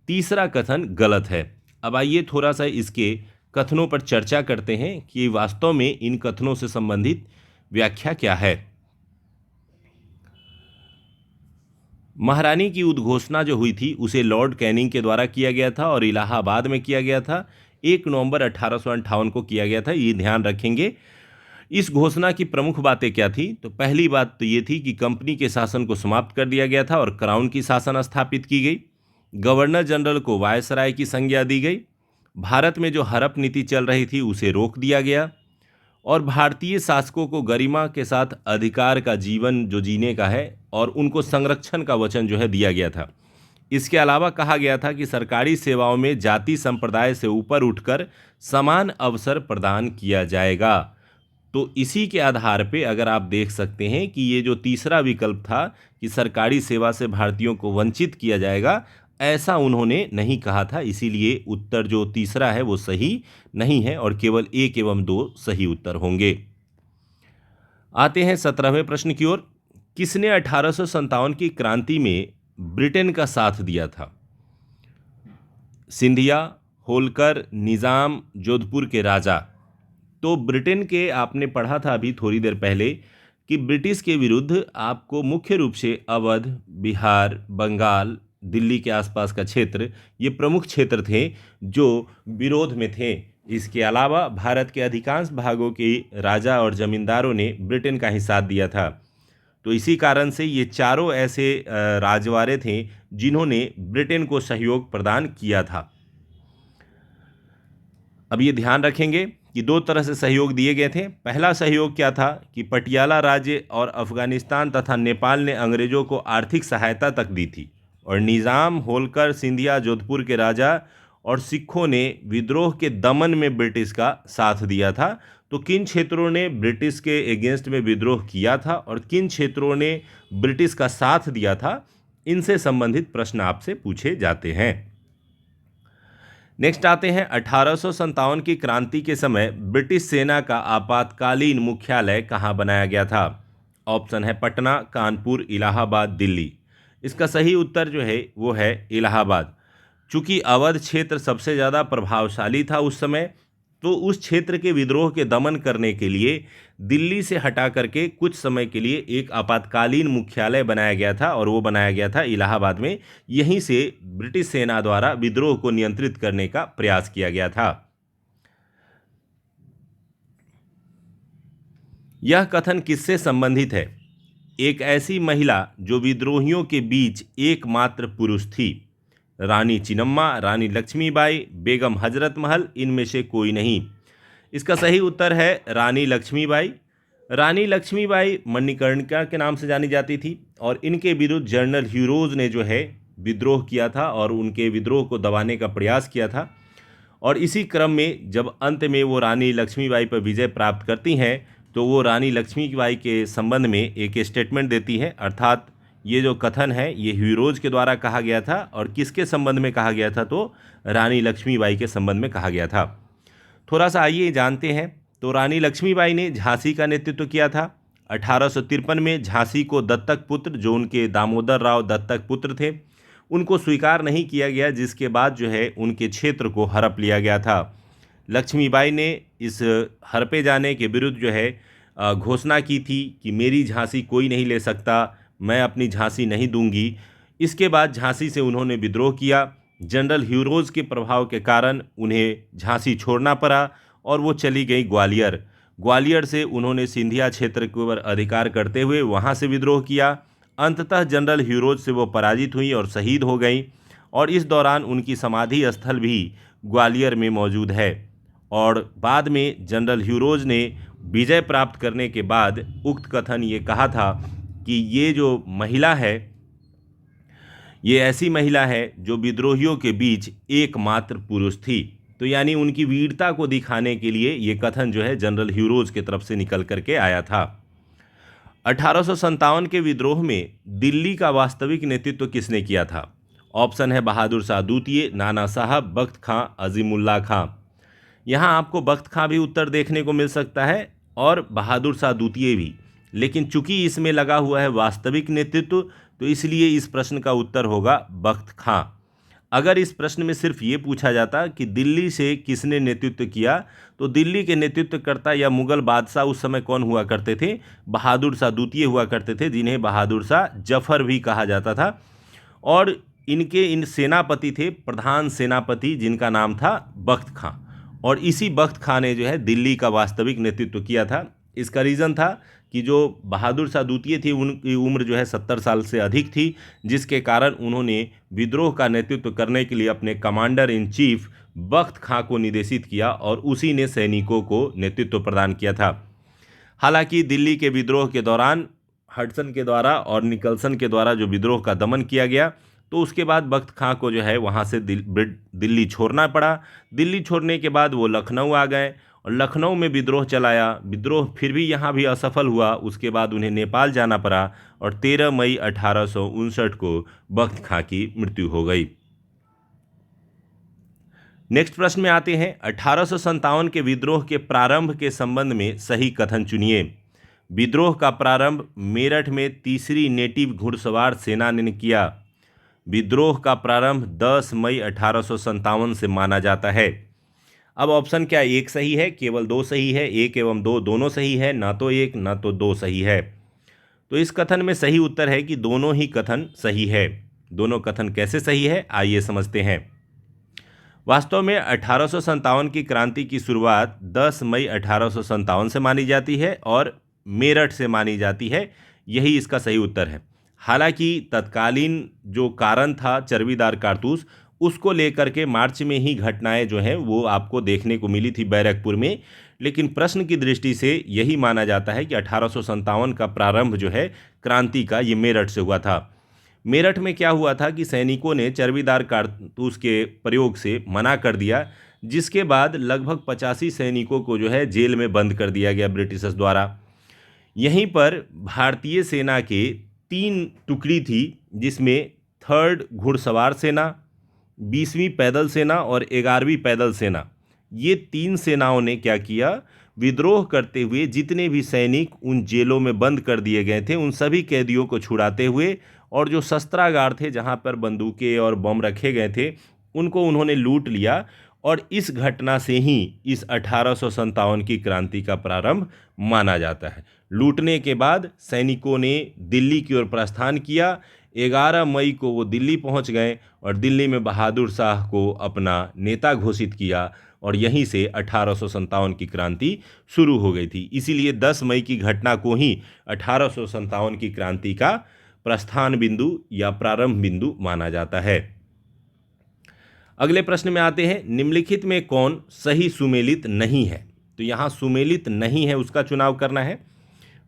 तीसरा कथन गलत है। अब आइए थोड़ा सा इसके कथनों पर चर्चा करते हैं कि वास्तव में इन कथनों से संबंधित व्याख्या क्या है। महारानी की उद्घोषणा जो हुई थी उसे लॉर्ड कैनिंग के द्वारा किया गया था और इलाहाबाद में किया गया था। 1 नवंबर 1858 को किया गया था, ये ध्यान रखेंगे। इस घोषणा की प्रमुख बातें क्या थी? तो पहली बात तो ये थी कि कंपनी के शासन को समाप्त कर दिया गया था और क्राउन की शासन स्थापित की गई। गवर्नर जनरल को वायसराय की संज्ञा दी गई। भारत में जो हड़प नीति चल रही थी उसे रोक दिया गया और भारतीय शासकों को गरिमा के साथ अधिकार का जीवन जो जीने का है और उनको संरक्षण का वचन जो है दिया गया था। इसके अलावा कहा गया था कि सरकारी सेवाओं में जाति संप्रदाय से ऊपर उठकर समान अवसर प्रदान किया जाएगा। तो इसी के आधार पे अगर आप देख सकते हैं कि ये जो तीसरा विकल्प था कि सरकारी सेवा से भारतीयों को वंचित किया जाएगा, ऐसा उन्होंने नहीं कहा था। इसीलिए उत्तर जो तीसरा है वो सही नहीं है और केवल 1 एवं 2 सही उत्तर होंगे। आते हैं 17वें प्रश्न की ओर। किसने 1857 की क्रांति में ब्रिटेन का साथ दिया था? सिंधिया, होलकर, निजाम, जोधपुर के राजा। तो ब्रिटेन के आपने पढ़ा था अभी थोड़ी देर पहले कि ब्रिटिश के विरुद्ध आपको मुख्य रूप से अवध, बिहार, बंगाल, दिल्ली के आसपास का क्षेत्र ये प्रमुख क्षेत्र थे जो विरोध में थे। इसके अलावा भारत के अधिकांश भागों के राजा और जमींदारों ने ब्रिटेन का ही साथ दिया था। तो इसी कारण से ये चारों ऐसे राजवाड़े थे जिन्होंने ब्रिटेन को सहयोग प्रदान किया था। अब ये ध्यान रखेंगे कि 2 तरह से सहयोग दिए गए थे। पहला सहयोग क्या था कि पटियाला राज्य और अफगानिस्तान तथा नेपाल ने अंग्रेजों को आर्थिक सहायता तक दी थी और निज़ाम, होलकर, सिंधिया, जोधपुर के राजा और सिखों ने विद्रोह के दमन में ब्रिटिश का साथ दिया था। तो किन क्षेत्रों ने ब्रिटिश के अगेंस्ट में विद्रोह किया था और किन क्षेत्रों ने ब्रिटिश का साथ दिया था, इनसे संबंधित प्रश्न आपसे पूछे जाते हैं। नेक्स्ट आते हैं 1857 की क्रांति के समय ब्रिटिश सेना का आपातकालीन मुख्यालय कहाँ बनाया गया था? ऑप्शन है पटना, कानपुर, इलाहाबाद, दिल्ली। इसका सही उत्तर जो है वो है इलाहाबाद। चूंकि अवध क्षेत्र सबसे ज़्यादा प्रभावशाली था उस समय, तो उस क्षेत्र के विद्रोह के दमन करने के लिए दिल्ली से हटा करके कुछ समय के लिए एक आपातकालीन मुख्यालय बनाया गया था, और वो बनाया गया था इलाहाबाद में। यहीं से ब्रिटिश सेना द्वारा विद्रोह को नियंत्रित करने का प्रयास किया गया था। यह कथन किससे संबंधित है? एक ऐसी महिला जो विद्रोहियों के बीच एकमात्र पुरुष थी। रानी चिन्नम्मा, रानी लक्ष्मीबाई, बेगम हजरत महल, इनमें से कोई नहीं। इसका सही उत्तर है रानी लक्ष्मीबाई। रानी लक्ष्मीबाई मणिकर्णिका के नाम से जानी जाती थी, और इनके विरुद्ध जनरल ह्यूरोज ने जो है विद्रोह किया था और उनके विद्रोह को दबाने का प्रयास किया था। और इसी क्रम में जब अंत में वो रानी लक्ष्मीबाई पर विजय प्राप्त करती हैं, तो वो रानी लक्ष्मीबाई के संबंध में एक स्टेटमेंट देती है। अर्थात ये जो कथन है ये ह्यूरोज के द्वारा कहा गया था, और किसके संबंध में कहा गया था? तो रानी लक्ष्मीबाई के संबंध में कहा गया था। थोड़ा सा आइए जानते हैं। तो रानी लक्ष्मीबाई ने झांसी का नेतृत्व किया था। 1853 में झांसी को दत्तक पुत्र, जो उनके दामोदर राव दत्तक पुत्र थे, उनको स्वीकार नहीं किया गया, जिसके बाद जो है उनके क्षेत्र को हड़प लिया गया था। लक्ष्मीबाई ने इस हड़पे जाने के विरुद्ध जो है घोषणा की थी कि मेरी झांसी कोई नहीं ले सकता, मैं अपनी झांसी नहीं दूंगी। इसके बाद झांसी से उन्होंने विद्रोह किया। जनरल ह्यूरोज के प्रभाव के कारण उन्हें झांसी छोड़ना पड़ा, और वो चली गई ग्वालियर। ग्वालियर से उन्होंने सिंधिया क्षेत्र के ऊपर अधिकार करते हुए वहाँ से विद्रोह किया। अंततः जनरल ह्यूरोज से वो पराजित हुई और शहीद हो गई, और इस दौरान उनकी समाधि स्थल भी ग्वालियर में मौजूद है। और बाद में जनरल ह्यूरोज ने विजय प्राप्त करने के बाद उक्त कथन ये कहा था कि ये जो महिला है, ये ऐसी महिला है जो विद्रोहियों के बीच एकमात्र पुरुष थी। तो यानी उनकी वीरता को दिखाने के लिए ये कथन जो है जनरल ह्यूरोज की तरफ से निकल करके आया था। 1857 के विद्रोह में दिल्ली का वास्तविक नेतृत्व किसने किया था? ऑप्शन है बहादुर शाह द्वितीय, नाना साहब, बख्त खां, अजीमुल्ला खां। यहाँ आपको बख्त खां भी उत्तर देखने को मिल सकता है और बहादुर शाह द्वितीय भी, लेकिन चूंकि इसमें लगा हुआ है वास्तविक नेतृत्व, तो इसलिए इस प्रश्न का उत्तर होगा बख्त खां। अगर इस प्रश्न में सिर्फ ये पूछा जाता कि दिल्ली से किसने नेतृत्व किया, तो दिल्ली के नेतृत्वकर्ता या मुगल बादशाह उस समय कौन हुआ करते थे? बहादुर शाह द्वितीय हुआ करते थे, जिन्हें बहादुर शाह जफर भी कहा जाता था। और इन सेनापति थे प्रधान सेनापति, जिनका नाम था बख्त खां, और इसी बख्त खां ने जो है दिल्ली का वास्तविक नेतृत्व किया था। इसका रीज़न था कि जो बहादुर शाह द्वितीय थी उनकी उम्र जो है 70 साल से अधिक थी, जिसके कारण उन्होंने विद्रोह का नेतृत्व करने के लिए अपने कमांडर इन चीफ बख्त खां को निर्देशित किया, और उसी ने सैनिकों को नेतृत्व प्रदान किया था। हालांकि दिल्ली के विद्रोह के दौरान हडसन के द्वारा और निकलसन के द्वारा जो विद्रोह का दमन किया गया, तो उसके बाद बख्त खां को जो है वहाँ से दिल्ली छोड़ना पड़ा। दिल्ली छोड़ने के बाद वो लखनऊ आ गए, और लखनऊ में विद्रोह चलाया। विद्रोह फिर भी यहाँ भी असफल हुआ। उसके बाद उन्हें नेपाल जाना पड़ा, और 13 मई 1859 को बख्त खां की मृत्यु हो गई। नेक्स्ट प्रश्न में आते हैं। 1857 के विद्रोह के प्रारंभ के संबंध में सही कथन चुनिए। विद्रोह का प्रारंभ मेरठ में तीसरी नेटिव घुड़सवार सेना ने किया। विद्रोह का प्रारंभ 10 मई 1857 से माना जाता है। अब ऑप्शन क्या एक सही है? केवल दो सही है। एक एवं दो दोनों सही है, ना तो एक ना तो दो सही है। तो इस कथन में सही उत्तर है कि दोनों ही कथन सही है। दोनों कथन कैसे सही है, आइए समझते हैं। वास्तव में 1857 की क्रांति की शुरुआत 10 मई 1857 से मानी जाती है और मेरठ से मानी जाती है। यही इसका सही उत्तर है। हालांकि तत्कालीन जो कारण था चर्बीदार कारतूस, उसको लेकर के मार्च में ही घटनाएं जो हैं वो आपको देखने को मिली थी बैरकपुर में, लेकिन प्रश्न की दृष्टि से यही माना जाता है कि 1857 का प्रारंभ जो है क्रांति का, ये मेरठ से हुआ था। मेरठ में क्या हुआ था कि सैनिकों ने चर्बीदार कारतूस के प्रयोग से मना कर दिया, जिसके बाद लगभग 85 सैनिकों को जो है जेल में बंद कर दिया गया ब्रिटिशर्स द्वारा। यहीं पर भारतीय सेना के 3 टुकड़ी थी, जिसमें 3rd घुड़सवार सेना, 20वीं पैदल सेना और 11वीं पैदल सेना, ये 3 सेनाओं ने क्या किया, विद्रोह करते हुए जितने भी सैनिक उन जेलों में बंद कर दिए गए थे उन सभी कैदियों को छुड़ाते हुए, और जो शस्त्रागार थे जहाँ पर बंदूकें और बम रखे गए थे उनको उन्होंने लूट लिया। और इस घटना से ही इस 1857 की क्रांति का प्रारंभ माना जाता है। लूटने के बाद सैनिकों ने दिल्ली की ओर प्रस्थान किया। 11 मई को वो दिल्ली पहुंच गए और दिल्ली में बहादुर शाह को अपना नेता घोषित किया, और यहीं से 1857 की क्रांति शुरू हो गई थी। इसीलिए 10 मई की घटना को ही 1857 की क्रांति का प्रस्थान बिंदु या प्रारंभ बिंदु माना जाता है। अगले प्रश्न में आते हैं, निम्नलिखित में कौन सही सुमेलित नहीं है? तो यहाँ सुमेलित नहीं है उसका चुनाव करना है।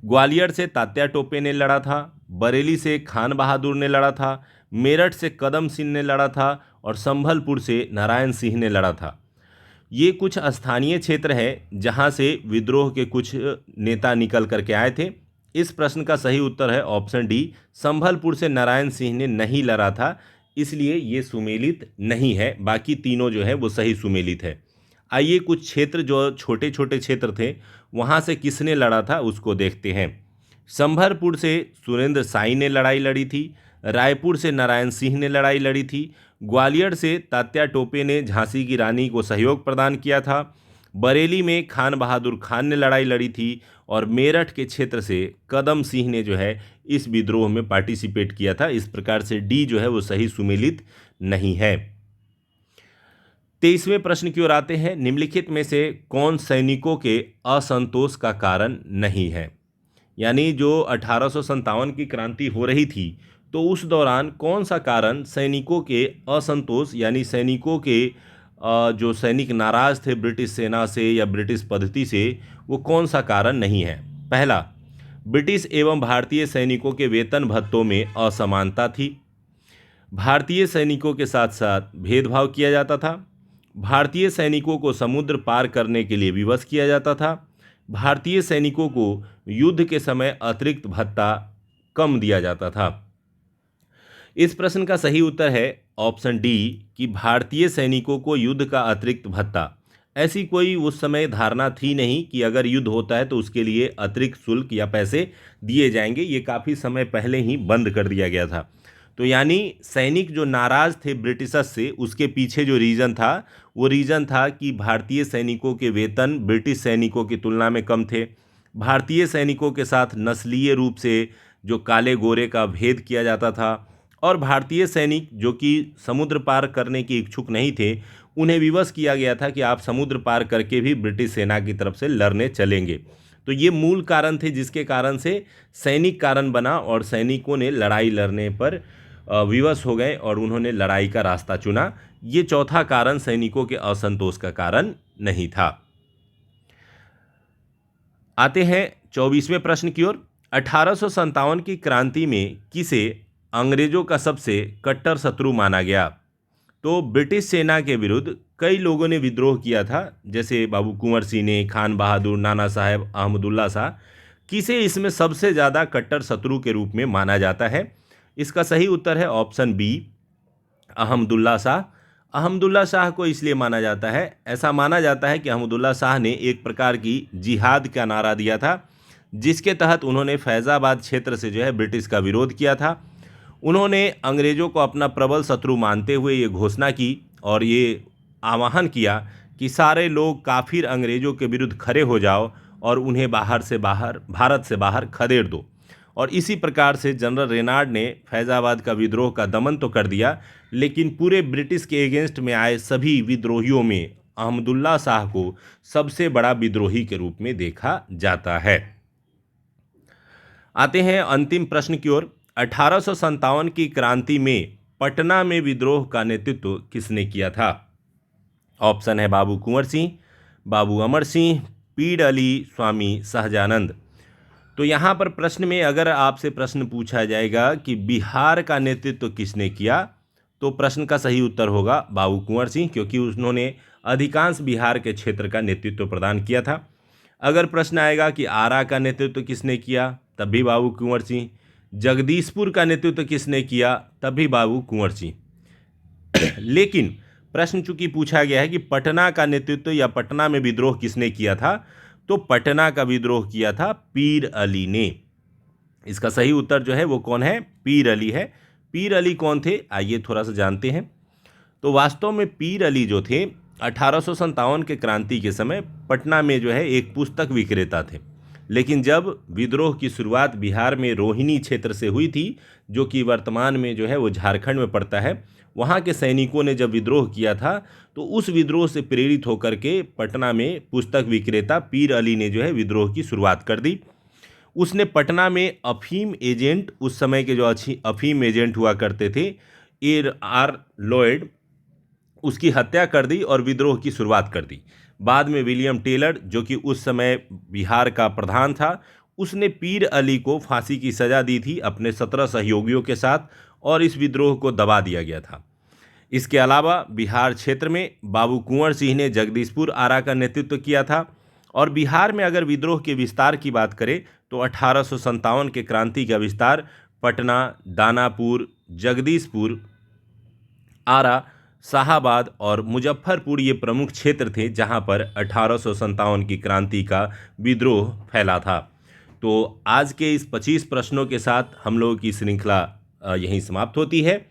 ग्वालियर से तात्या टोपे ने लड़ा था, बरेली से खान बहादुर ने लड़ा था, मेरठ से कदम सिंह ने लड़ा था, और संभलपुर से नारायण सिंह ने लड़ा था। ये कुछ स्थानीय क्षेत्र हैं जहाँ से विद्रोह के कुछ नेता निकल करके आए थे। इस प्रश्न का सही उत्तर है ऑप्शन डी, संभलपुर से नारायण सिंह ने नहीं लड़ा था, इसलिए ये सुमेलित नहीं है। बाकी तीनों जो है वो सही सुमेलित है। आइए कुछ क्षेत्र जो छोटे छोटे क्षेत्र थे वहाँ से किसने लड़ा था उसको देखते हैं। संभलपुर से सुरेंद्र साई ने लड़ाई लड़ी थी, रायपुर से नारायण सिंह ने लड़ाई लड़ी थी, ग्वालियर से तात्या टोपे ने झांसी की रानी को सहयोग प्रदान किया था, बरेली में खान बहादुर खान ने लड़ाई लड़ी थी, और मेरठ के क्षेत्र से कदम सिंह ने जो है इस विद्रोह में पार्टिसिपेट किया था। इस प्रकार से डी जो है वो सही सुमेलित नहीं है। 23वें प्रश्न की ओर आते हैं, निम्नलिखित में से कौन सैनिकों के असंतोष का कारण नहीं है? यानी जो 1857 की क्रांति हो रही थी तो उस दौरान कौन सा कारण सैनिकों के असंतोष यानी सैनिकों के जो सैनिक नाराज थे ब्रिटिश सेना से या ब्रिटिश पद्धति से, वो कौन सा कारण नहीं है? पहला, ब्रिटिश एवं भारतीय सैनिकों के वेतन भत्तों में असमानता थी, भारतीय सैनिकों के साथ साथ भेदभाव किया जाता था, भारतीय सैनिकों को समुद्र पार करने के लिए विवश किया जाता था, भारतीय सैनिकों को युद्ध के समय अतिरिक्त भत्ता कम दिया जाता था। इस प्रश्न का सही उत्तर है ऑप्शन डी कि भारतीय सैनिकों को युद्ध का अतिरिक्त भत्ता। ऐसी कोई उस समय धारणा थी नहीं कि अगर युद्ध होता है तो उसके लिए अतिरिक्त शुल्क या पैसे दिए जाएंगे। ये काफ़ी समय पहले ही बंद कर दिया गया था। तो यानी सैनिक जो नाराज थे ब्रिटिशर्स से, उसके पीछे जो रीज़न था वो रीज़न था कि भारतीय सैनिकों के वेतन ब्रिटिश सैनिकों की तुलना में कम थे, भारतीय सैनिकों के साथ नस्लीय रूप से जो काले गोरे का भेद किया जाता था, और भारतीय सैनिक जो कि समुद्र पार करने के इच्छुक नहीं थे उन्हें विवश किया गया था कि आप समुद्र पार करके भी ब्रिटिश सेना की तरफ से लड़ने चलेंगे। तो ये मूल कारण थे जिसके कारण से सैनिक कारण बना और सैनिकों ने लड़ाई लड़ने पर विवश हो गए और उन्होंने लड़ाई का रास्ता चुना। ये चौथा कारण सैनिकों के असंतोष का कारण नहीं था। आते हैं 24वें प्रश्न की ओर। 1857 की क्रांति में किसे अंग्रेजों का सबसे कट्टर शत्रु माना गया? तो ब्रिटिश सेना के विरुद्ध कई लोगों ने विद्रोह किया था, जैसे बाबू कुंवर सिंह ने, खान बहादुर, नाना साहेब, अहमदुल्ला शाह। किसे इसमें सबसे ज़्यादा कट्टर शत्रु के रूप में माना जाता है? इसका सही उत्तर है ऑप्शन बी, अहमदुल्ला शाह। अहमदुल्ला शाह को इसलिए माना जाता है, ऐसा माना जाता है कि अहमदुल्ला शाह ने एक प्रकार की जिहाद का नारा दिया था जिसके तहत उन्होंने फैज़ाबाद क्षेत्र से जो है ब्रिटिश का विरोध किया था। उन्होंने अंग्रेज़ों को अपना प्रबल शत्रु मानते हुए ये घोषणा की और ये आह्वान किया कि सारे लोग काफिर अंग्रेज़ों के विरुद्ध खड़े हो जाओ और उन्हें भारत से बाहर खदेड़ दो। और इसी प्रकार से जनरल रेनार्ड ने फैज़ाबाद का विद्रोह का दमन तो कर दिया, लेकिन पूरे ब्रिटिश के एगेंस्ट में आए सभी विद्रोहियों में अहमदुल्ला शाह को सबसे बड़ा विद्रोही के रूप में देखा जाता है। आते हैं अंतिम प्रश्न की ओर। 1857 की क्रांति में पटना में विद्रोह का नेतृत्व किसने किया था? ऑप्शन है बाबू कुंवर सिंह, बाबू अमर सिंह, पीड अली, स्वामी सहजानंद। तो यहाँ पर प्रश्न में अगर आपसे प्रश्न पूछा जाएगा कि बिहार का नेतृत्व किसने किया, तो प्रश्न का सही उत्तर होगा बाबू कुंवर सिंह, क्योंकि उन्होंने अधिकांश बिहार के क्षेत्र का नेतृत्व प्रदान किया था। अगर प्रश्न आएगा कि आरा का नेतृत्व किसने किया, तब भी बाबू कुंवर सिंह। जगदीशपुर का नेतृत्व किसने किया, तब भी बाबू कुंवर सिंह। लेकिन प्रश्न चूंकि पूछा गया है कि पटना का नेतृत्व या पटना में विद्रोह किसने किया था, तो पटना का विद्रोह किया था पीर अली ने। इसका सही उत्तर जो है वो कौन है? पीर अली है। पीर अली कौन थे, आइए थोड़ा सा जानते हैं। तो वास्तव में पीर अली जो थे 1857 के क्रांति के समय पटना में जो है एक पुस्तक विक्रेता थे। लेकिन जब विद्रोह की शुरुआत बिहार में रोहिणी क्षेत्र से हुई थी, जो कि वर्तमान में जो है वो झारखंड में पड़ता है, वहाँ के सैनिकों ने जब विद्रोह किया था तो उस विद्रोह से प्रेरित होकर के पटना में पुस्तक विक्रेता पीर अली ने जो है विद्रोह की शुरुआत कर दी। उसने पटना में अफीम एजेंट, उस समय के जो अफीम एजेंट हुआ करते थे AR लॉयड, उसकी हत्या कर दी और विद्रोह की शुरुआत कर दी। बाद में विलियम टेलर, जो कि उस समय बिहार का प्रधान था, उसने पीर अली को फांसी की सज़ा दी थी अपने 17 सहयोगियों के साथ, और इस विद्रोह को दबा दिया गया था। इसके अलावा बिहार क्षेत्र में बाबू कुंवर सिंह ने जगदीशपुर आरा का नेतृत्व किया था। और बिहार में अगर विद्रोह के विस्तार की बात करें तो 1857 के क्रांति का विस्तार पटना, दानापुर, जगदीशपुर, आरा, शाहाबाद और मुजफ्फरपुर ये प्रमुख क्षेत्र थे जहां पर 1857 की क्रांति का विद्रोह फैला था। तो आज के इस 25 प्रश्नों के साथ हम लोगों की श्रृंखला यहीं समाप्त होती है।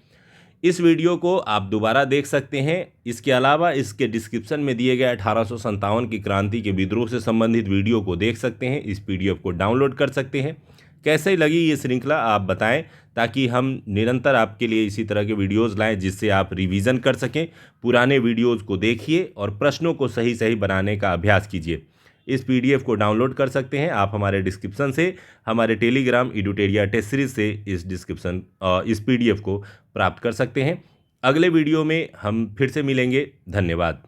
इस वीडियो को आप दोबारा देख सकते हैं। इसके अलावा इसके डिस्क्रिप्शन में दिए गए 1857 की क्रांति के विद्रोह से संबंधित वीडियो को देख सकते हैं। इस PDF को डाउनलोड कर सकते हैं। कैसे लगी ये श्रृंखला आप बताएं, ताकि हम निरंतर आपके लिए इसी तरह के वीडियोज़ लाएं जिससे आप रिवीजन कर सकें। पुराने वीडियोज़ को देखिए और प्रश्नों को सही सही बनाने का अभ्यास कीजिए। इस PDF को डाउनलोड कर सकते हैं आप हमारे डिस्क्रिप्शन से, हमारे टेलीग्राम एडुटेरिया टेस्ट सीरीज से इस PDF को प्राप्त कर सकते हैं। अगले वीडियो में हम फिर से मिलेंगे। धन्यवाद।